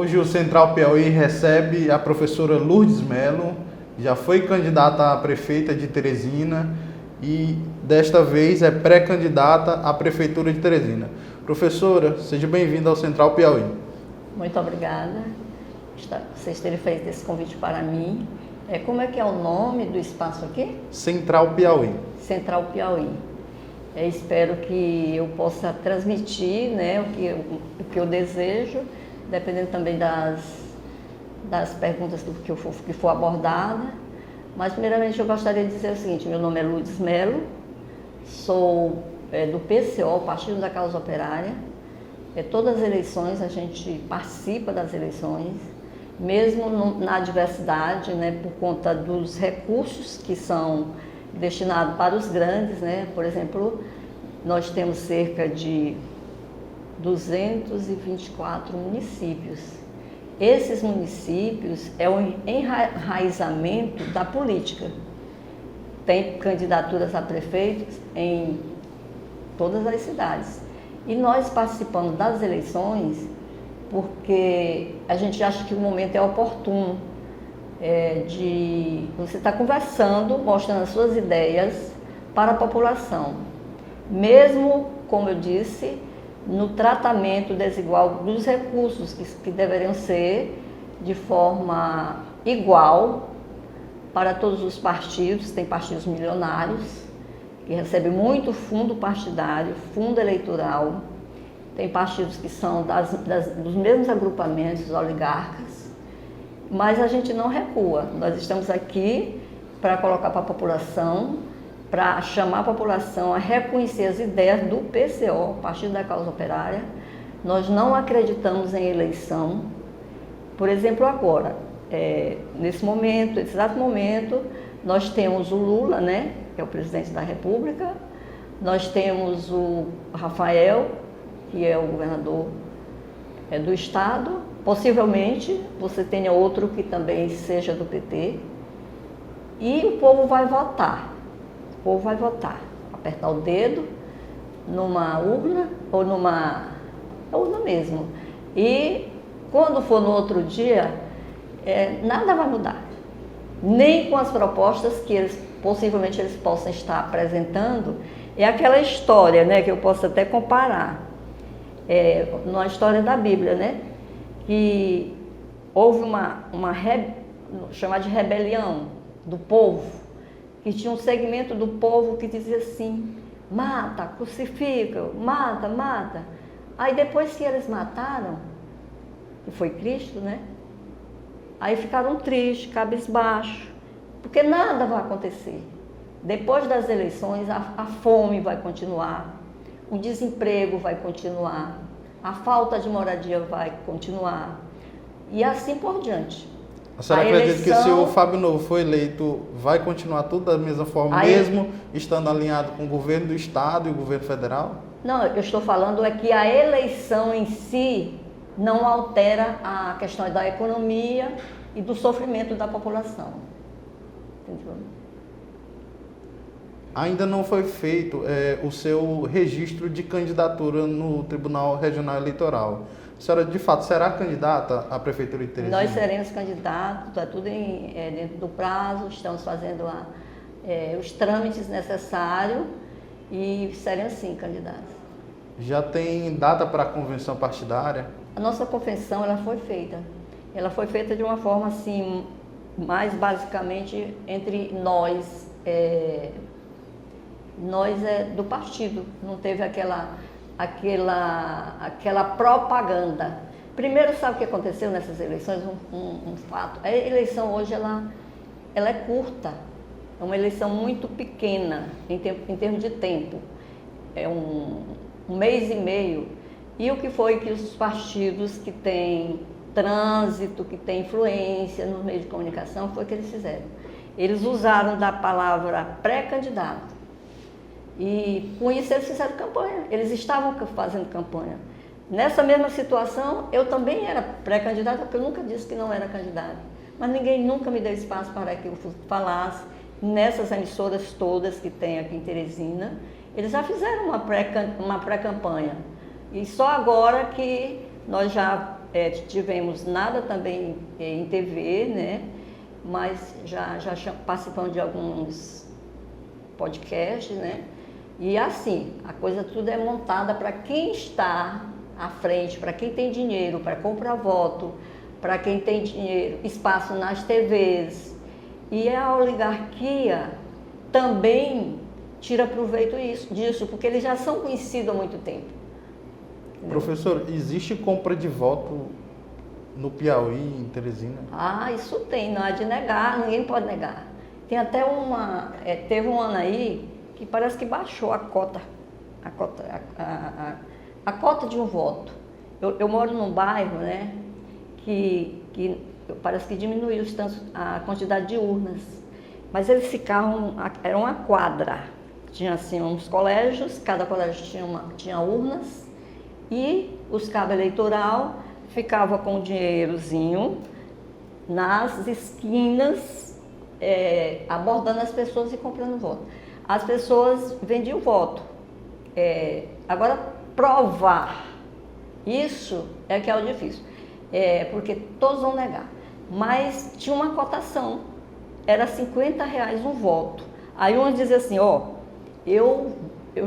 Hoje o Central Piauí recebe a professora Lourdes Mello, já foi candidata a prefeita de Teresina e desta vez é pré-candidata à Prefeitura de Teresina. Professora, seja bem-vinda ao Central Piauí. Muito obrigada por vocês terem feito esse convite para mim. Como é que é o nome do espaço aqui? Central Piauí. Central Piauí. Espero que eu possa transmitir, né, o que eu desejo, dependendo também das perguntas que for abordada. Mas, primeiramente, eu gostaria de dizer o seguinte: meu nome é Lourdes Mello, sou do PCO, Partido da Causa Operária. Todas as eleições, a gente participa das eleições, mesmo na adversidade, né, por conta dos recursos que são destinados para os grandes, né? Por exemplo, nós temos cerca de 224 municípios. Esses municípios é o enraizamento da política. Tem candidaturas a prefeitos em todas as cidades. E nós participamos das eleições porque a gente acha que o momento é oportuno de você estar conversando, mostrando as suas ideias para a população. Mesmo, como eu disse, no tratamento desigual dos recursos que deveriam ser de forma igual para todos os partidos. Tem partidos milionários que recebem muito fundo partidário, fundo eleitoral. Tem partidos que são dos mesmos agrupamentos oligarcas. Mas a gente não recua. Nós estamos aqui para colocar para a população, para chamar a população a reconhecer as ideias do PCO, Partido da Causa Operária. Nós não acreditamos em eleição. Por exemplo, agora, nesse exato momento, nós temos o Lula, né, que é o presidente da República, nós temos o Rafael, que é o governador do estado. Possivelmente você tenha outro que também seja do PT, e o povo vai votar. O povo vai votar, apertar o dedo numa urna ou numa urna mesmo. E quando for no outro dia, nada vai mudar. Nem com as propostas que possivelmente eles possam estar apresentando. É aquela história, né, que eu posso até comparar. Na história da Bíblia, né? Que houve uma chamada de rebelião do povo, que tinha um segmento do povo que dizia assim: mata, crucifica, mata, mata. Aí depois que eles mataram, que foi Cristo, né? Aí ficaram tristes, cabisbaixos, porque nada vai acontecer. Depois das eleições, a fome vai continuar, o desemprego vai continuar, a falta de moradia vai continuar, e assim por diante. A senhora acredita que se o Fábio Novo for eleito, vai continuar tudo da mesma forma, mesmo estando alinhado com o governo do estado e o governo federal? Não, eu estou falando que a eleição em si não altera a questão da economia e do sofrimento da população. Entendeu? Ainda não foi feito o seu registro de candidatura no Tribunal Regional Eleitoral. A senhora, de fato, será candidata à Prefeitura de Teresina? Nós seremos candidatos, está tudo dentro do prazo, estamos fazendo os trâmites necessários e seremos sim candidatos. Já tem data para a convenção partidária? A nossa convenção ela foi feita. Ela foi feita de uma forma assim, mais basicamente entre nós do partido, não teve aquela propaganda. Primeiro, sabe o que aconteceu nessas eleições? Um fato. A eleição hoje ela é curta, é uma eleição muito pequena em termos de tempo. É um mês e meio. E o que foi que os partidos que têm trânsito, que têm influência nos meios de comunicação, foi o que eles fizeram? Eles usaram da palavra pré-candidato. E com isso eles fizeram campanha, eles estavam fazendo campanha. Nessa mesma situação, eu também era pré-candidata, porque eu nunca disse que não era candidata. Mas ninguém nunca me deu espaço para que eu falasse nessas emissoras todas que tem aqui em Teresina. Eles já fizeram uma pré-campanha. E só agora que nós já tivemos nada também em TV, né? Mas já participamos de alguns podcasts, né? E assim, a coisa tudo é montada para quem está à frente, para quem tem dinheiro para comprar voto, para quem tem dinheiro, espaço nas TVs. E a oligarquia também tira proveito disso, porque eles já são conhecidos há muito tempo. Entendeu? Professor, existe compra de voto no Piauí, em Teresina? Ah, isso tem, não há de negar, ninguém pode negar. Tem até teve um ano aí que parece que baixou a cota de um voto. Eu moro num bairro, né, que parece que diminuiu a quantidade de urnas, mas eles ficavam, era uma quadra, tinha assim uns colégios, cada colégio tinha urnas, e os cabos eleitoral ficava com um dinheirozinho nas esquinas, abordando as pessoas e comprando voto. As pessoas vendiam voto. Agora, provar isso é que é o difícil, porque todos vão negar. Mas tinha uma cotação, era R$50 um voto. Aí uns dizem assim, eu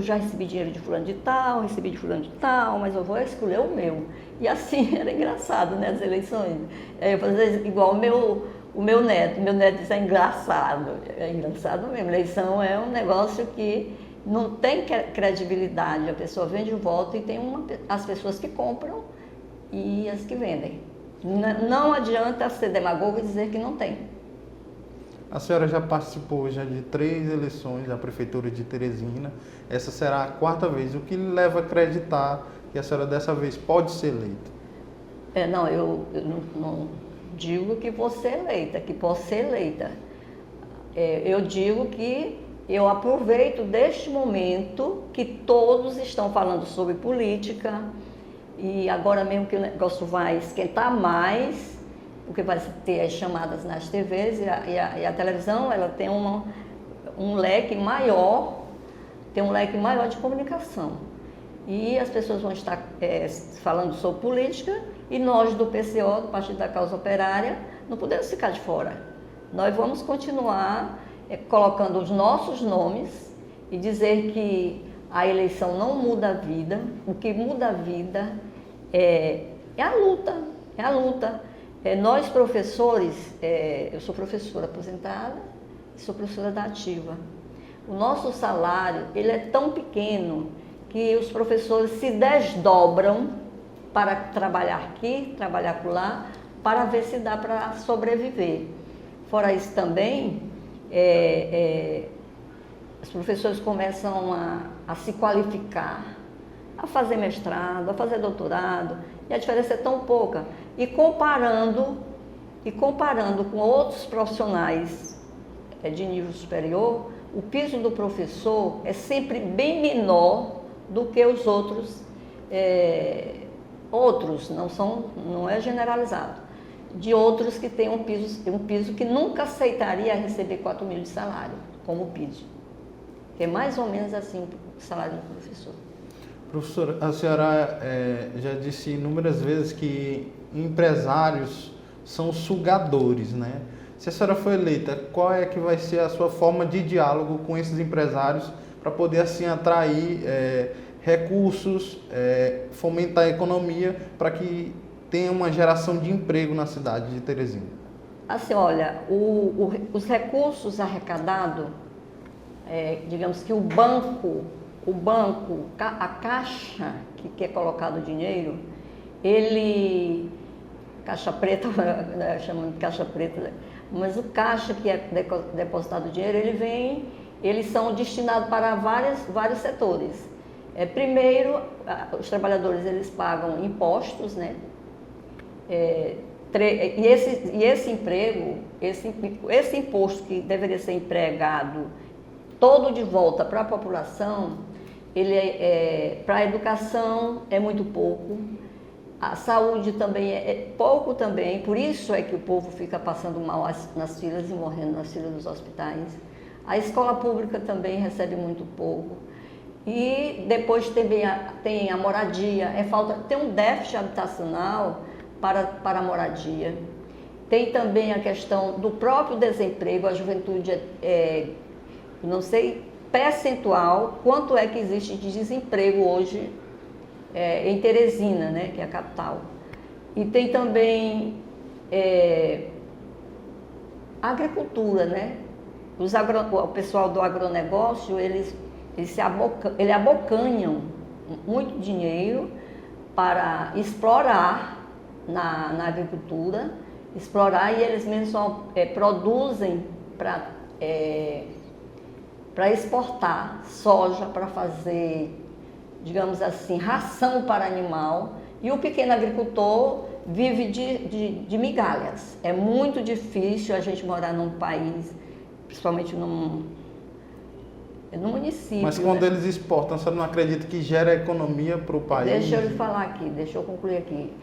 já recebi dinheiro de fulano de tal, recebi de fulano de tal, mas eu vou escolher o meu. E assim, era engraçado, né, as eleições. Eu fazia igual o meu neto diz, é engraçado mesmo. Eleição é um negócio que não tem credibilidade, a pessoa vende o voto e tem as pessoas que compram e as que vendem. Não adianta ser demagogo e dizer que não tem. A senhora já participou de 3 eleições da Prefeitura de Teresina, essa será a 4ª vez, o que lhe leva a acreditar que a senhora dessa vez pode ser eleita? Eu não digo que vou ser eleita, que posso ser eleita. Eu digo que eu aproveito deste momento que todos estão falando sobre política e agora mesmo que o negócio vai esquentar mais, porque vai ter as chamadas nas TVs e a televisão, ela tem um leque maior, de comunicação. E as pessoas vão estar falando sobre política e nós do PCO, do Partido da Causa Operária, não podemos ficar de fora. Nós vamos continuar colocando os nossos nomes e dizer que a eleição não muda a vida, o que muda a vida é a luta. Nós professores, eu sou professora aposentada e sou professora da ativa. O nosso salário, ele é tão pequeno que os professores se desdobram para trabalhar aqui, trabalhar por lá, para ver se dá para sobreviver. Fora isso também, os professores começam a se qualificar, a fazer mestrado, a fazer doutorado, e a diferença é tão pouca. E comparando com outros profissionais de nível superior, o piso do professor é sempre bem menor do que os outros, não é generalizado, de outros que têm um piso que nunca aceitaria receber 4 mil de salário, como piso. Que é mais ou menos assim o salário do professor. Professora, a senhora já disse inúmeras vezes que empresários são sugadores, né? Se a senhora for eleita, qual é que vai ser a sua forma de diálogo com esses empresários para poder assim atrair recursos, fomentar a economia para que tenha uma geração de emprego na cidade de Teresina? Assim, olha, os recursos arrecadados, digamos que o banco, a caixa que é colocado o dinheiro, caixa preta, chamando de caixa preta, né? Mas o caixa que é depositado o dinheiro, eles são destinados para vários setores. Primeiro, os trabalhadores eles pagam impostos, né? E esse imposto que deveria ser empregado todo de volta para a população, para a educação é muito pouco, a saúde também é pouco também, por isso é que o povo fica passando mal nas filas e morrendo nas filas dos hospitais. A escola pública também recebe muito pouco. E depois também tem a moradia, tem um déficit habitacional para a moradia. Tem também a questão do próprio desemprego, a juventude, não sei percentual, quanto é que existe de desemprego hoje em Teresina, né, que é a capital. E tem também a agricultura, né? O pessoal do agronegócio, eles abocanham muito dinheiro para explorar na agricultura, e eles mesmos produzem para exportar soja, para fazer, digamos assim, ração para animal, e o pequeno agricultor vive de migalhas. É muito difícil a gente morar num país, principalmente num município. Mas quando eles exportam, você não acredita que gera economia para o país? Deixa eu lhe falar aqui, deixa eu concluir aqui.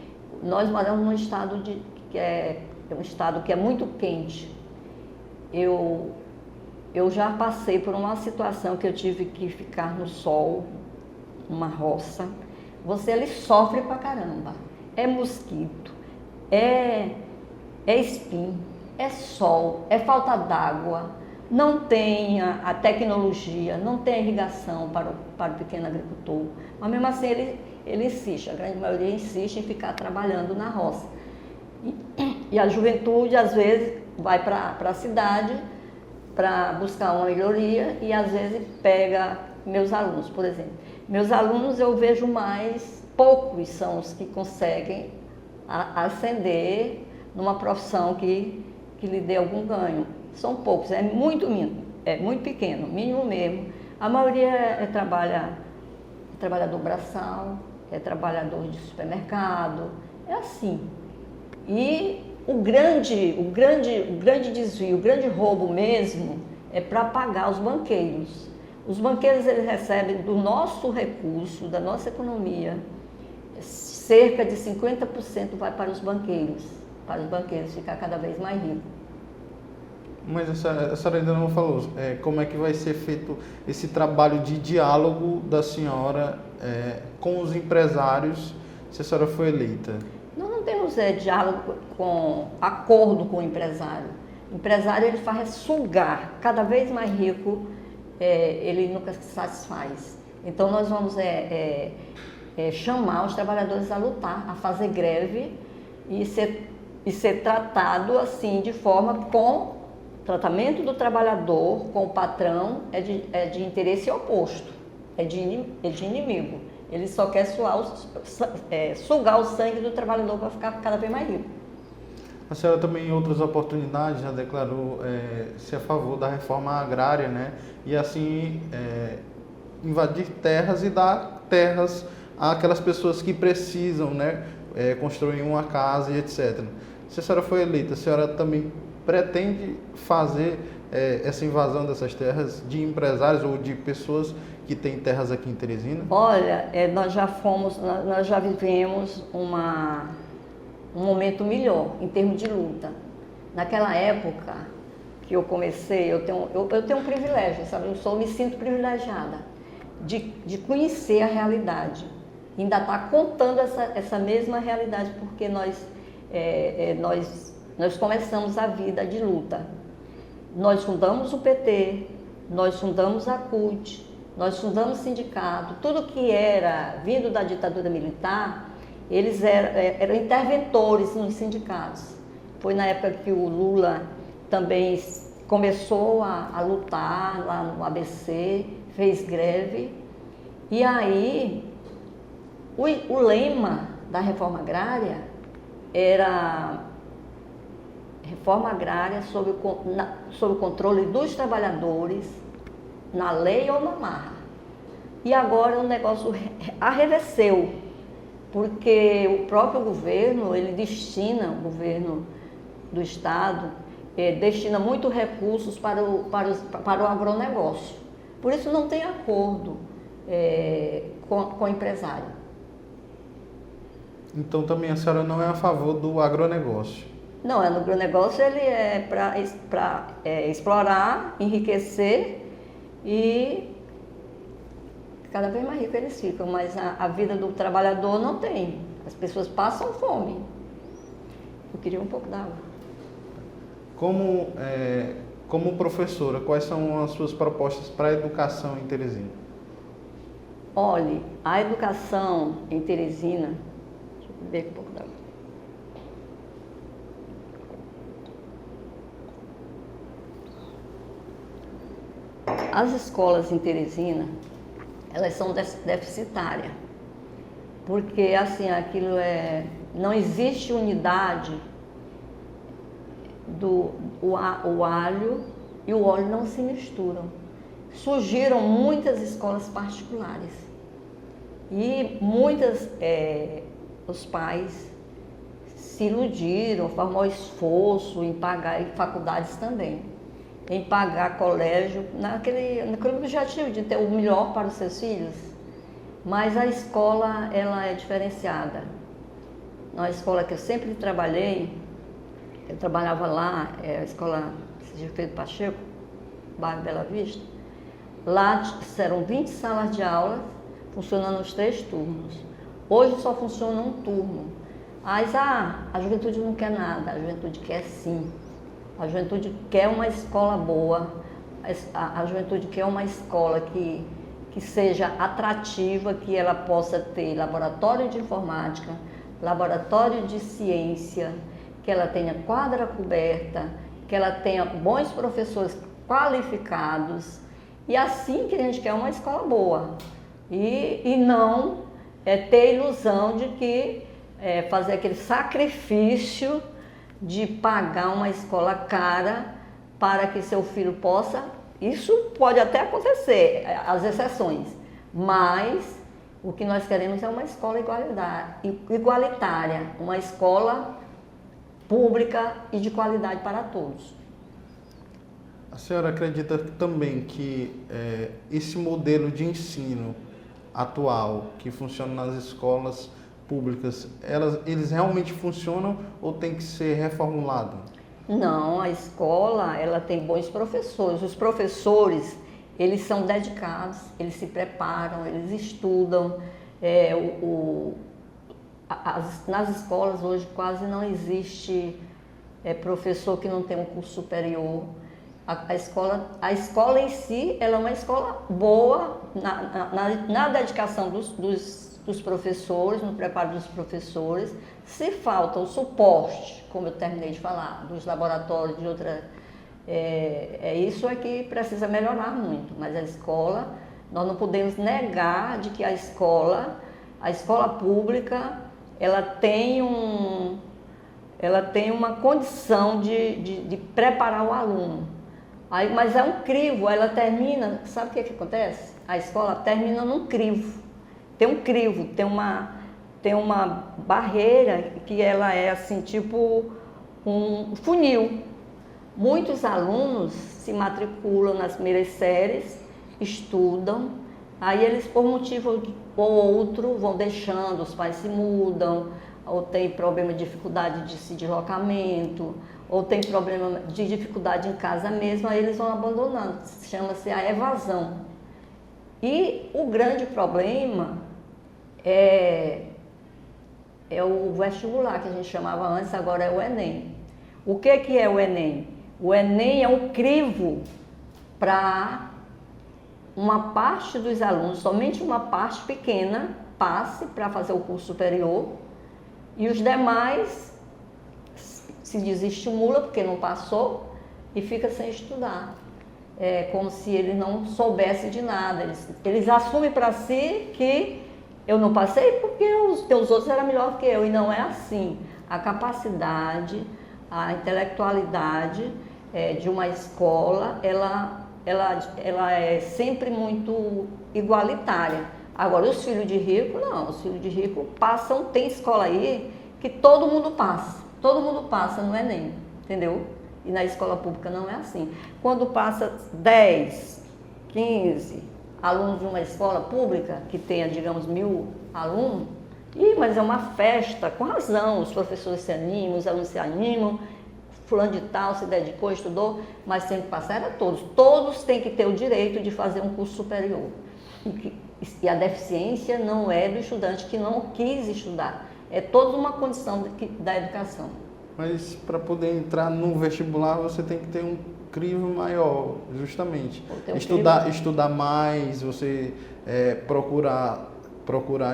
Nós moramos num estado que é um estado que é muito quente. Eu já passei por uma situação que eu tive que ficar no sol, numa roça. Ele sofre pra caramba. É mosquito, é espinho, é sol, é falta d'água, não tem a tecnologia, não tem a irrigação para o pequeno agricultor. Mas mesmo assim ele insiste, a grande maioria insiste em ficar trabalhando na roça. E a juventude, às vezes, vai para a cidade para buscar uma melhoria e, às vezes, pega meus alunos, por exemplo. Meus alunos eu vejo poucos são os que conseguem ascender numa profissão que lhe dê algum ganho. São poucos, é muito pequeno, mínimo mesmo. A maioria é trabalhador braçal, é trabalhador de supermercado, é assim. E o grande desvio, o grande roubo mesmo é para pagar os banqueiros. Os banqueiros, eles recebem do nosso recurso, da nossa economia, cerca de 50% vai para os banqueiros ficar cada vez mais ricos. Mas a senhora ainda não falou como é que vai ser feito esse trabalho de diálogo da senhora com os empresários, se a senhora for eleita. Nós não temos diálogo acordo com o empresário. O empresário, ele faz sugar cada vez mais rico, ele nunca se satisfaz. Então nós vamos chamar os trabalhadores a lutar, a fazer greve e ser tratado assim, de forma com tratamento do trabalhador com o patrão é de interesse oposto, é de inimigo. Ele só quer sugar o sangue do trabalhador para ficar cada vez mais rico. A senhora também, em outras oportunidades, já declarou ser a favor da reforma agrária, né? E assim invadir terras e dar terras àquelas pessoas que precisam, né? Construir uma casa e etc. Se a senhora for eleita, a senhora também pretende fazer essa invasão dessas terras de empresários ou de pessoas que têm terras aqui em Teresina? Olha, nós já vivemos um momento melhor em termos de luta. Naquela época que eu comecei, eu tenho um privilégio, sabe? Me sinto privilegiada de conhecer a realidade. Ainda está contando essa mesma realidade, porque nós começamos a vida de luta. Nós fundamos o PT, nós fundamos a CUT, nós fundamos o sindicato. Tudo que era vindo da ditadura militar, eles eram interventores nos sindicatos. Foi na época que o Lula também começou a lutar lá no ABC, fez greve. E aí, o lema da reforma agrária era reforma agrária sob o controle dos trabalhadores, na lei ou na marra. E agora o negócio arrefeceu, porque o próprio governo, o governo do estado, destina muitos recursos para o agronegócio. Por isso não tem acordo com o empresário. Então também a senhora não é a favor do agronegócio? Não, o agronegócio ele é para explorar, enriquecer e cada vez mais ricos eles ficam, mas a vida do trabalhador não tem. As pessoas passam fome. Eu queria um pouco d'água. Como professora, quais são as suas propostas para a educação em Teresina? Olhe, a educação em Teresina, deixa eu beber um pouco d'água. As escolas em Teresina, elas são deficitárias, porque assim, não existe unidade o alho e o óleo não se misturam. Surgiram muitas escolas particulares e os pais se iludiram, formou esforço em pagar, e faculdades também, em pagar colégio, naquele objetivo de ter o melhor para os seus filhos. Mas a escola, ela é diferenciada. Na escola que eu sempre trabalhei, eu trabalhava lá, a escola Pedro Pacheco, bairro Bela Vista. Lá eram 20 salas de aula, funcionando os 3 turnos. Hoje só funciona um turno. Mas a juventude não quer nada, a juventude quer sim. A juventude quer uma escola boa, a juventude quer uma escola que seja atrativa, que ela possa ter laboratório de informática, laboratório de ciência, que ela tenha quadra coberta, que ela tenha bons professores qualificados, e assim que a gente quer uma escola boa. E não ter ilusão de que fazer aquele sacrifício de pagar uma escola cara para que seu filho possa. Isso pode até acontecer, as exceções, mas o que nós queremos é uma escola igualitária, uma escola pública e de qualidade para todos. A senhora acredita também que esse modelo de ensino atual que funciona nas escolas públicas, eles realmente funcionam ou tem que ser reformulado? Não, a escola, ela tem bons professores. Os professores, eles são dedicados, eles se preparam, eles estudam. Nas escolas hoje quase não existe professor que não tem um curso superior. A escola em si, ela é uma escola boa na dedicação dos professores, no preparo dos professores. Se falta o suporte, como eu terminei de falar, dos laboratórios, de outra... isso é que precisa melhorar muito. Mas a escola, nós não podemos negar de que a escola pública, ela tem uma condição de preparar o aluno. Mas é um crivo, ela termina... Sabe o que acontece? A escola termina num crivo. Tem um crivo, tem uma barreira que ela é assim, tipo um funil. Muitos alunos se matriculam nas primeiras séries, estudam, aí eles por motivo ou outro vão deixando, os pais se mudam, ou tem problema de dificuldade de deslocamento, ou tem problema de dificuldade em casa mesmo, aí eles vão abandonando, chama-se a evasão. E o grande problema é o vestibular, que a gente chamava antes, agora é o Enem. O que é o Enem? O Enem é um crivo para uma parte dos alunos, somente uma parte pequena passe para fazer o curso superior, e os demais se desestimula porque não passou e fica sem estudar. É como se ele não soubesse de nada. Eles assumem para si que eu não passei porque os outros eram melhor que eu, e não é assim. A capacidade, a intelectualidade de uma escola, ela é sempre muito igualitária. Agora, os filhos de rico, não. Os filhos de rico passam, tem escola aí que todo mundo passa no Enem, entendeu? E na escola pública não é assim. Quando passa 10, 15 alunos de uma escola pública, que tenha, digamos, 1000 alunos, mas é uma festa, com razão, os professores se animam, os alunos se animam, fulano de tal se dedicou, estudou, mas tem que passar era todos. Todos têm que ter o direito de fazer um curso superior. E a deficiência não é do estudante que não quis estudar, é toda uma condição da educação. Mas para poder entrar no vestibular você tem que ter um crivo maior, justamente. Estudar mais, você procurar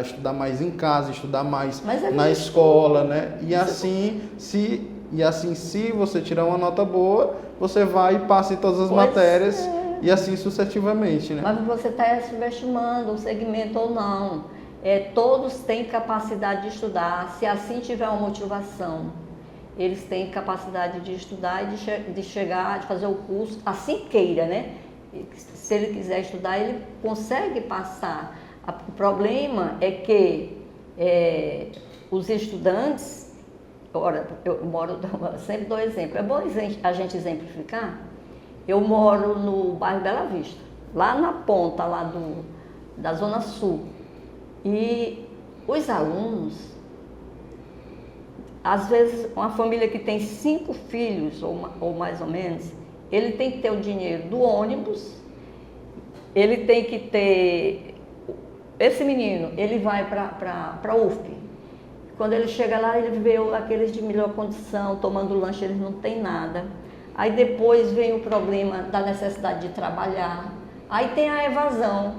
estudar mais em casa, estudar mais na escola, né? E assim, se você tirar uma nota boa, você vai e passa em todas as matérias e assim sucessivamente, né? Mas você está subestimando o segmento ou não. Todos têm capacidade de estudar, se assim tiver uma motivação. Eles têm capacidade de estudar e de chegar, de fazer o curso, assim queira, né? Se ele quiser estudar, ele consegue passar. O problema é que os estudantes, ora, eu moro, sempre dou exemplo, é bom a gente exemplificar. Eu moro no bairro Bela Vista, lá na ponta da Zona Sul, e os alunos, às vezes uma família que tem 5 filhos, ou mais ou menos, ele tem que ter o dinheiro do ônibus, ele tem que ter... Esse menino, ele vai para a UFP. Quando ele chega lá, ele vê aqueles de melhor condição, tomando lanche, eles não têm nada. Aí depois vem o problema da necessidade de trabalhar. Aí tem a evasão.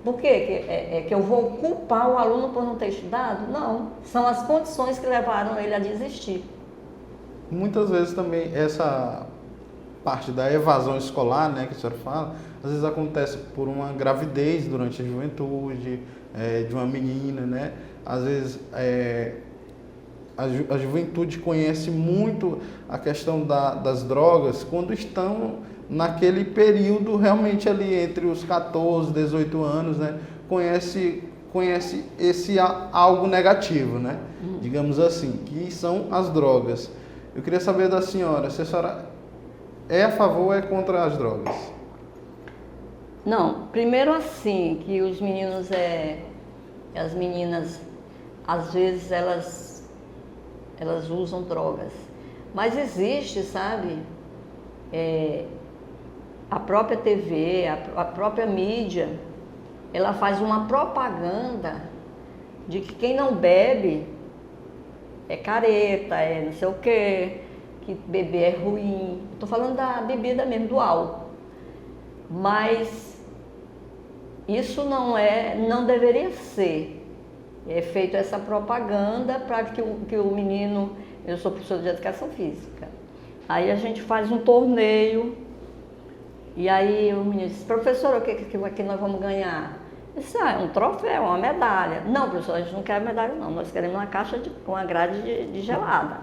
Por quê? Que eu vou culpar o aluno por não ter estudado? Não. São as condições que levaram ele a desistir. Muitas vezes também essa parte da evasão escolar, né, que a senhora fala, às vezes acontece por uma gravidez durante a juventude, de uma menina, né? Às vezes a juventude conhece muito a questão das drogas quando estão naquele período realmente ali entre os 14 e 18 anos, né? Conhece esse algo negativo, né? Digamos assim, que são as drogas. Eu queria saber da senhora, se a senhora é a favor ou é contra as drogas? Não, primeiro assim, que os meninos as meninas, às vezes elas usam drogas. Mas existe, sabe, a própria TV, a própria mídia, ela faz uma propaganda de que quem não bebe é careta, é não sei o quê, que beber é ruim. Estou falando da bebida mesmo, do álcool. Mas isso não deveria ser feito essa propaganda para que o menino... Eu sou professora de educação física. Aí a gente faz um torneio e aí o menino diz, professora, o que nós vamos ganhar? Eu disse, um troféu, uma medalha. Não, professora, a gente não quer medalha não, nós queremos uma caixa com uma grade de gelada.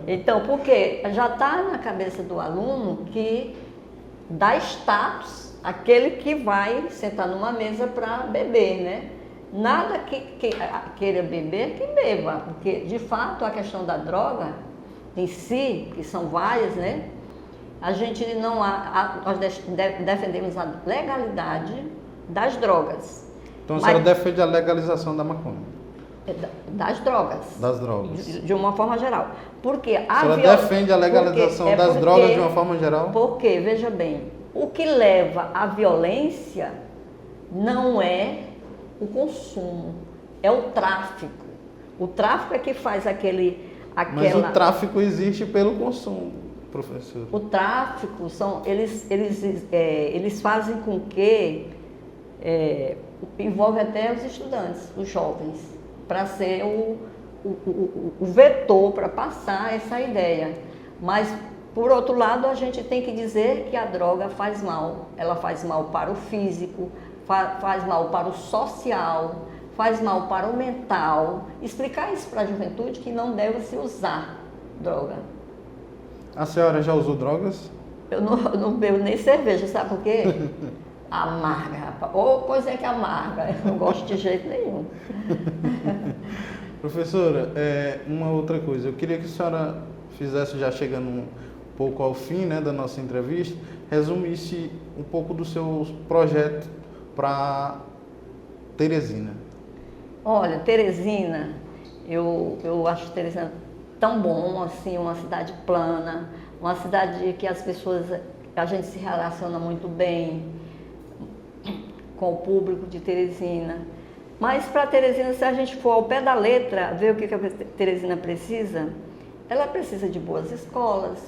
Então, porque já está na cabeça do aluno que dá status aquele que vai sentar numa mesa para beber, né? Nada que queira beber, que beba, porque de fato a questão da droga em si, que são várias, né? A gente nós defendemos a legalidade das drogas. Então a senhora defende a legalização da maconha? Das drogas. Das drogas. De uma forma geral. Porque a senhora defende a legalização das drogas de uma forma geral? Porque, veja bem, o que leva à violência não é o consumo, é o tráfico. O tráfico é que faz Mas o tráfico existe pelo consumo, professor. O tráfico eles fazem com que envolve até os estudantes, os jovens, para ser o vetor para passar essa ideia. Mas por outro lado, a gente tem que dizer que a droga faz mal. Ela faz mal para o físico, faz mal para o social, faz mal para o mental. Explicar isso para a juventude que não deve se usar droga. A senhora já usou drogas? Eu não bebo nem cerveja, sabe por quê? Amarga, rapaz. Ou coisa que amarga. Eu não gosto de jeito nenhum. Professora, uma outra coisa. Eu queria que a senhora fizesse, já chegando um pouco ao fim, né, da nossa entrevista, resumisse um pouco do seu projeto para Teresina. Olha, Teresina, eu acho Teresina tão bom, assim, uma cidade plana, uma cidade que a gente se relaciona muito bem com o público de Teresina. Mas para Teresina, se a gente for ao pé da letra, ver o que a Teresina precisa, ela precisa de boas escolas,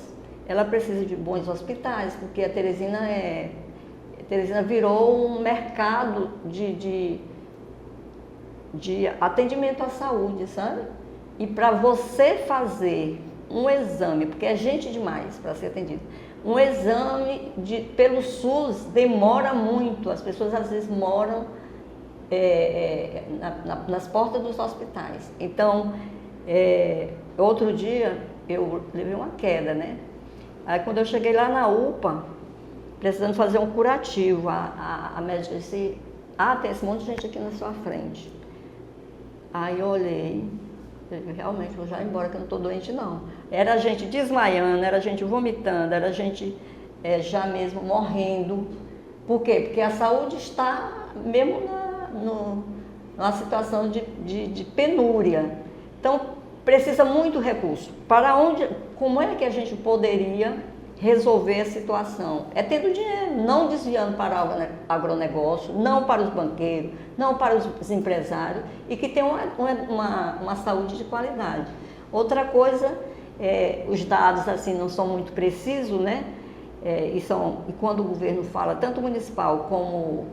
ela precisa de bons hospitais, porque a Teresina virou um mercado de atendimento à saúde, sabe? E para você fazer um exame, porque é gente demais para ser atendido, um exame pelo SUS demora muito, as pessoas às vezes moram nas portas dos hospitais. Então, outro dia eu levei uma queda, né? Aí quando eu cheguei lá na UPA, precisando fazer um curativo, a médica disse, tem esse monte de gente aqui na sua frente. Aí eu olhei, realmente vou já embora que eu não estou doente não. Era gente desmaiando, era gente vomitando, era gente já mesmo morrendo. Por quê? Porque a saúde está mesmo numa situação de penúria. Então, precisa muito recurso. Como é que a gente poderia resolver a situação? É tendo dinheiro, não desviando para o agronegócio, não para os banqueiros, não para os empresários, e que tenham uma saúde de qualidade. Outra coisa, os dados assim não são muito precisos, né? E quando o governo fala, tanto o municipal como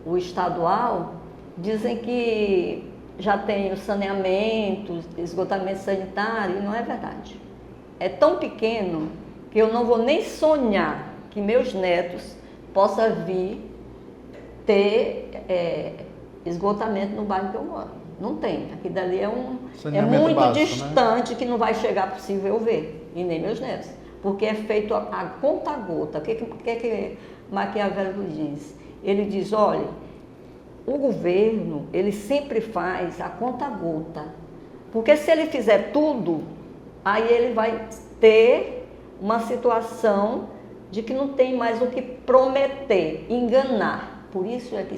o estadual, dizem que já tem o saneamento, esgotamento sanitário, e não é verdade. É tão pequeno que eu não vou nem sonhar que meus netos possam vir ter esgotamento no bairro que eu moro. Não tem. Aqui dali é muito básico, distante, né? Que não vai chegar possível eu ver, e nem meus netos. Porque é feito a conta-gota. O que Maquiavel diz? Ele diz, olha, o governo, ele sempre faz a conta-gota. Porque se ele fizer tudo, aí ele vai ter uma situação de que não tem mais o que prometer, enganar. Por isso é que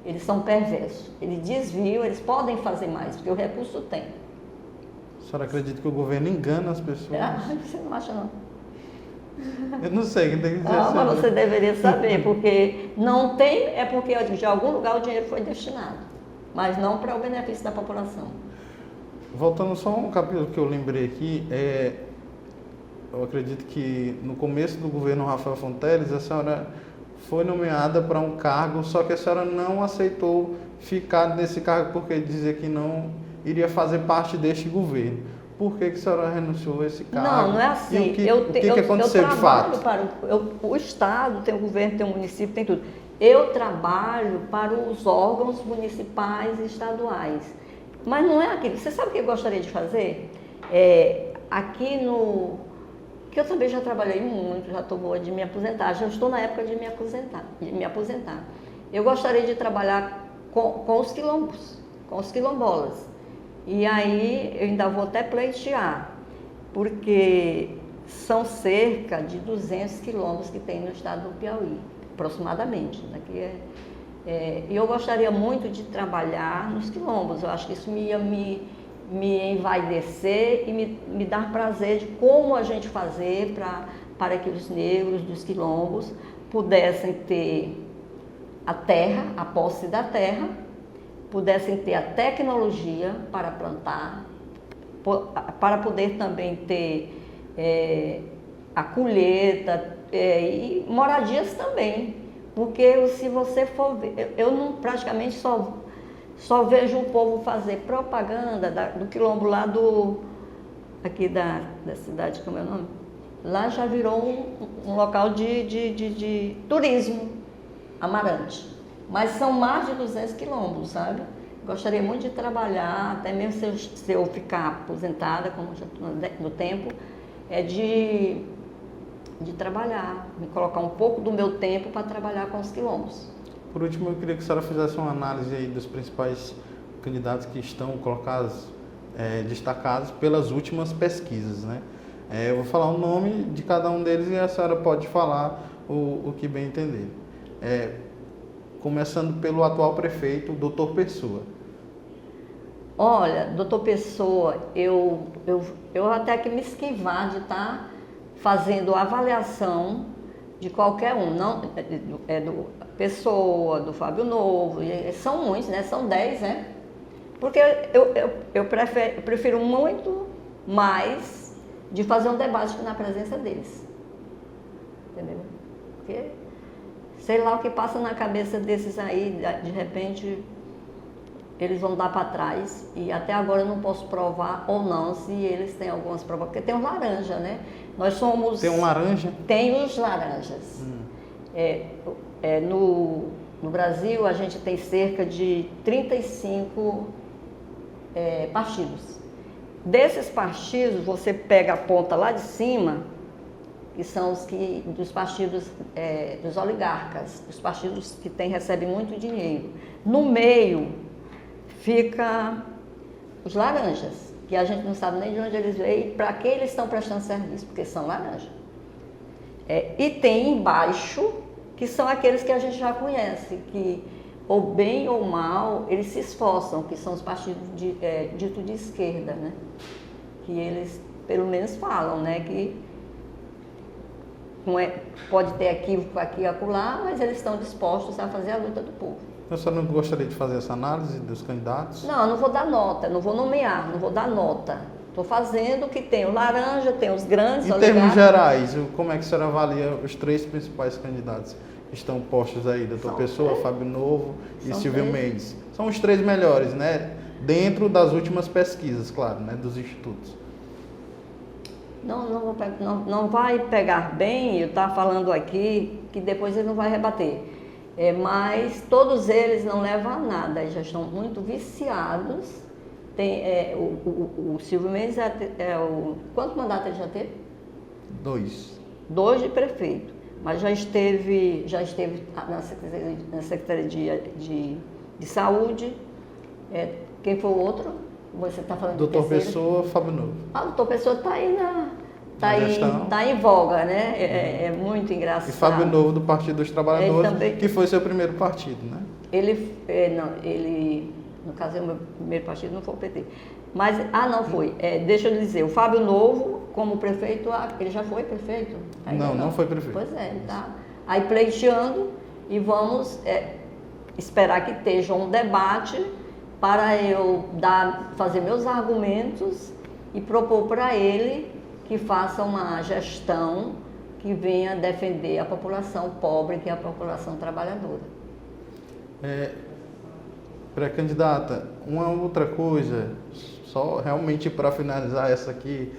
eles são perversos. Eles desviam, eles podem fazer mais, porque o recurso tem. A senhora acredita que o governo engana as pessoas? Você não acha, não? Eu não sei, quem tem que dizer mas você deveria saber, porque não tem, é porque de algum lugar o dinheiro foi destinado, mas não para o benefício da população. Voltando só a um capítulo que eu lembrei aqui, eu acredito que no começo do governo Rafael Fonteles, a senhora foi nomeada para um cargo, só que a senhora não aceitou ficar nesse cargo porque dizia que não iria fazer parte deste governo. Por que a senhora renunciou a esse cargo? Não é assim. E o que aconteceu de fato? O Estado, tem o governo, tem o município, tem tudo. Eu trabalho para os órgãos municipais e estaduais. Mas não é aquilo. Você sabe o que eu gostaria de fazer? Aqui que eu também já trabalhei muito, já estou boa de me aposentar, já estou na época de me aposentar. Eu gostaria de trabalhar com os quilombos, com os quilombolas. E aí eu ainda vou até pleitear, porque são cerca de 200 quilombos que tem no estado do Piauí, aproximadamente. E eu gostaria muito de trabalhar nos quilombos. Eu acho que isso ia me envaidecer e me dar prazer de como a gente fazer para que os negros dos quilombos pudessem ter a terra, a posse da terra, pudessem ter a tecnologia para plantar, para poder também ter a colheita e moradias também. Porque se você for ver, eu praticamente só vejo o povo fazer propaganda do quilombo lá aqui da cidade, como é o nome? Lá já virou um local de turismo, Amarante. Mas são mais de 200 quilombos, sabe? Gostaria muito de trabalhar, até mesmo se eu ficar aposentada, como já estou no tempo, de trabalhar, me colocar um pouco do meu tempo para trabalhar com os quilombos. Por último, eu queria que a senhora fizesse uma análise aí dos principais candidatos que estão colocados, destacados pelas últimas pesquisas, né? Eu vou falar o nome de cada um deles e a senhora pode falar o que bem entender. Começando pelo atual prefeito, Dr. Pessoa. Olha, Dr. Pessoa, eu até que me esquivar de estar fazendo avaliação de qualquer um, não do Pessoa, do Fábio Novo, são muitos, né? São 10, né? Porque eu prefiro muito mas de fazer um debate na presença deles. Entendeu? Porque sei lá o que passa na cabeça desses aí, de repente eles vão dar para trás e até agora eu não posso provar ou não se eles têm algumas provas, porque tem os laranja, né? Nós somos... Tem um laranja? Tem os laranjas. No Brasil a gente tem cerca de 35 partidos. Desses partidos, você pega a ponta lá de cima, que são dos partidos dos oligarcas, os partidos que recebem muito dinheiro. No meio fica os laranjas, que a gente não sabe nem de onde eles vêm e para que eles estão prestando serviço, porque são laranja. E tem embaixo, que são aqueles que a gente já conhece, que ou bem ou mal, eles se esforçam, que são os partidos dito de esquerda, né? Que eles, pelo menos, falam, né? Que pode ter equívoco aqui e acolá, mas eles estão dispostos a fazer a luta do povo. A senhora não gostaria de fazer essa análise dos candidatos? Não, não vou dar nota, não vou nomear, não vou dar nota. Estou fazendo o que tem o laranja, tem os grandes Em termos gerais, como é que a senhora avalia os 3 principais candidatos que estão postos aí? Doutor Pessoa, Fábio Novo e Silvio Mendes. São os 3 melhores, né? Dentro das últimas pesquisas, claro, né? Dos institutos. Não vai pegar bem, eu estava falando aqui, que depois ele não vai rebater. Mas todos eles não levam a nada, eles já estão muito viciados. Tem, o Silvio Mendes quanto mandato ele já teve? 2. 2 de prefeito, mas já esteve na Secretaria de Saúde. Quem foi o outro? Você está falando Doutor Pessoa, Fábio Novo. O doutor Pessoa está aí tá em voga, né? É muito engraçado. E Fábio Novo do Partido dos Trabalhadores, que foi seu primeiro partido, né? No caso, o meu primeiro partido não foi o PT. Mas, não foi. Deixa eu dizer, o Fábio Novo, como prefeito, ele já foi prefeito? Não foi prefeito. Pois é, ele está aí pleiteando e vamos esperar que esteja um debate para eu fazer meus argumentos e propor para ele que faça uma gestão que venha defender a população pobre, que é a população trabalhadora. Pré-candidata, uma outra coisa, só realmente para finalizar essa aqui,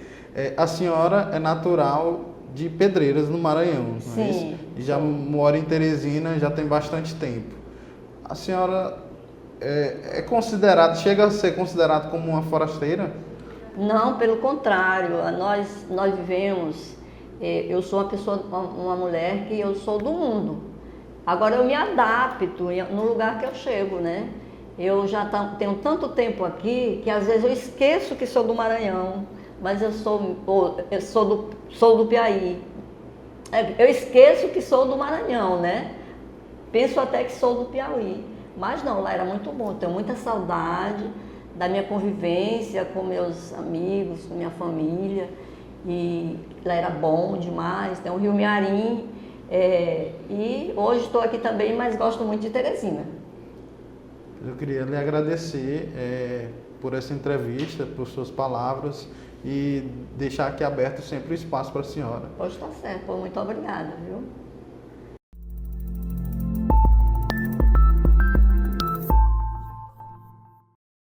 a senhora é natural de Pedreiras, no Maranhão, Sim, não é isso? E já mora em Teresina, já tem bastante tempo. A senhora chega a ser considerada como uma forasteira? Não, pelo contrário, nós vivemos, eu sou uma mulher que eu sou do mundo. Agora eu me adapto no lugar que eu chego, né? Eu já tenho tanto tempo aqui que às vezes eu esqueço que sou do Maranhão, mas eu sou do Piauí. Eu esqueço que sou do Maranhão, né? Penso até que sou do Piauí. Mas não, lá era muito bom, tenho muita saudade da minha convivência com meus amigos, com minha família, e lá era bom demais, tem o Rio Mearim, e hoje estou aqui também, mas gosto muito de Teresina. Eu queria lhe agradecer por essa entrevista, por suas palavras e deixar aqui aberto sempre o espaço para a senhora. Pode estar certo, muito obrigada, viu?